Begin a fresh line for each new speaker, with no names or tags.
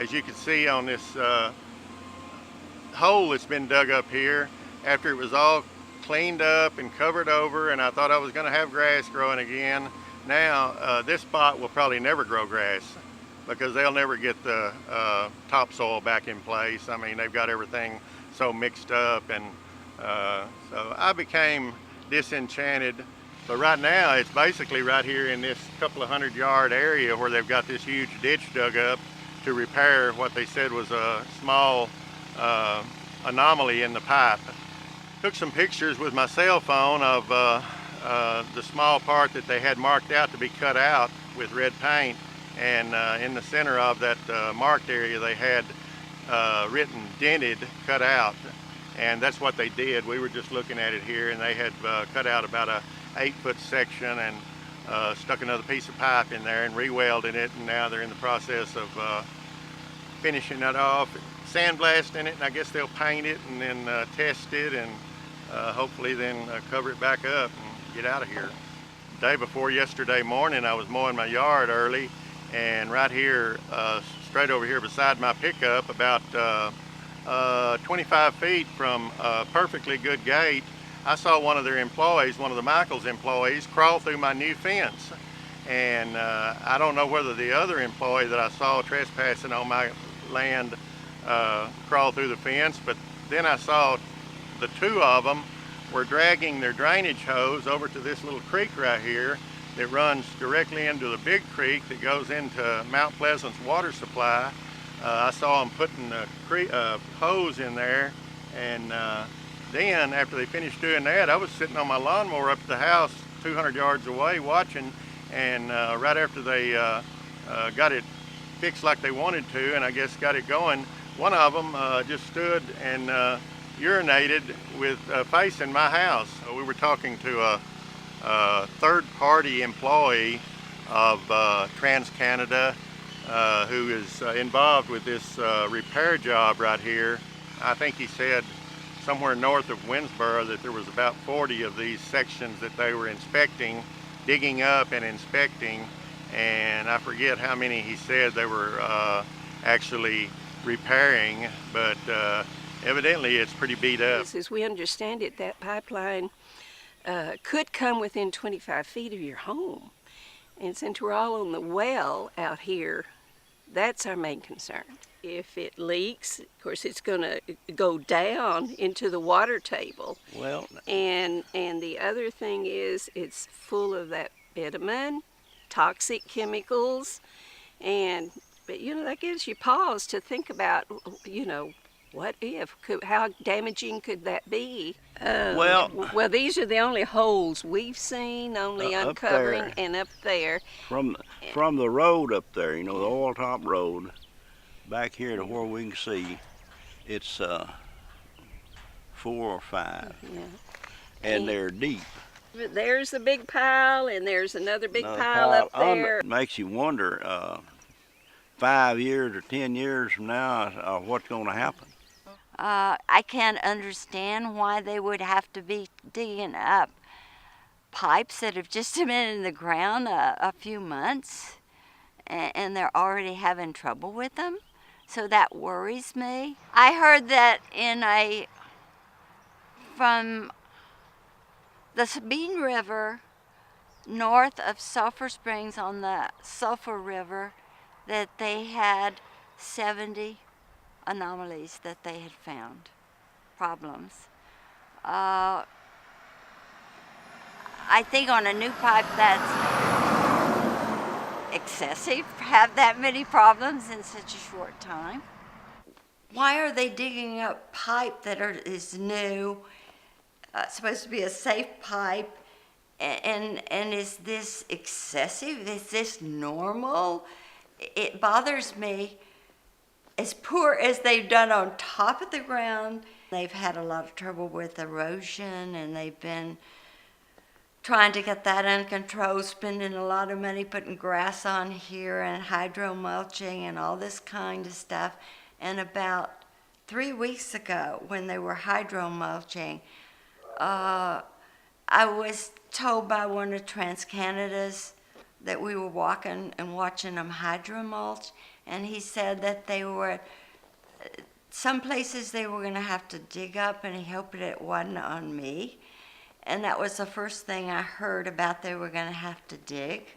as you can see on this hole that's been dug up here, after it was all cleaned up and covered over, and I thought I was going to have grass growing again. Now this spot will probably never grow grass because they'll never get the topsoil back in place. I mean, they've got everything so mixed up, and so I became disenchanted. But right now it's basically right here in this couple of 100-yard area where they've got this huge ditch dug up to repair what they said was a small anomaly in the pipe. Took some pictures with my cell phone of the small part that they had marked out to be cut out with red paint, and in the center of that marked area they had written dented cut out, and that's what they did. We were just looking at it here, and they had cut out about a 8-foot section and stuck another piece of pipe in there and re-welded it, and now they're in the process of finishing that off, sandblasting it, and I guess they'll paint it and then test it, and hopefully then cover it back up and get out of here. The day before yesterday morning I was mowing my yard early, and right here, straight over here beside my pickup, about 25 feet from a perfectly good gate, I saw one of their employees, one of the Michaels employees, crawl through my new fence. And I don't know whether the other employee that I saw trespassing on my land crawl through the fence, but then I saw the two of them were dragging their drainage hose over to this little creek right here that runs directly into the big creek that goes into Mount Pleasant's water supply. I saw them putting the hose in there, and then after they finished doing that, I was sitting on my lawnmower up at the house 200 yards away watching, and right after they got it fixed like they wanted to, and I guess got it going, one of them just stood and urinated with facing my house. We were talking to a third-party employee of TransCanada who is involved with this repair job right here. I think he said somewhere north of Winnsboro that there was about 40 of these sections that they were inspecting, digging up and inspecting, and I forget how many he said they were actually repairing, but evidently it's pretty beat up.
As we understand it, that pipeline could come within 25 feet of your home. And since we're all on the well out here, that's our main concern. If it leaks, of course, it's going to go down into the water table.
Well,
and the other thing is it's full of that bitumen, toxic chemicals, but you know, that gives you pause to think about, you know, what if? How damaging could that be? Well, these are the only holes we've seen, only uncovering, and up there.
From the road up there, you know, the oil top road, back here to where we can see, it's 4 or 5,
yeah.
And they're deep.
There's a big pile, and there's another big pile up there.
It makes you wonder, 5 years or 10 years from now, what's going to happen.
I can't understand why they would have to be digging up pipes that have just been in the ground a few months, and they're already having trouble with them. So that worries me. I heard that from the Sabine River, north of Sulphur Springs on the Sulphur River, that they had 70 anomalies that they had found, problems. I think on a new pipe that's excessive, have that many problems in such a short time. Why are they digging up pipe that is new, supposed to be a safe pipe, and is this excessive? Is this normal? It bothers me. As poor as they've done on top of the ground, they've had a lot of trouble with erosion, and they've been trying to get that under control, spending a lot of money putting grass on here and hydro mulching and all this kind of stuff. And about 3 weeks ago, when they were hydro mulching, I was told by one of TransCanada's that we were walking and watching them hydromulch, and he said that they were, some places they were going to have to dig up, and he hoped it wasn't on me. And that was the first thing I heard about they were going to have to dig.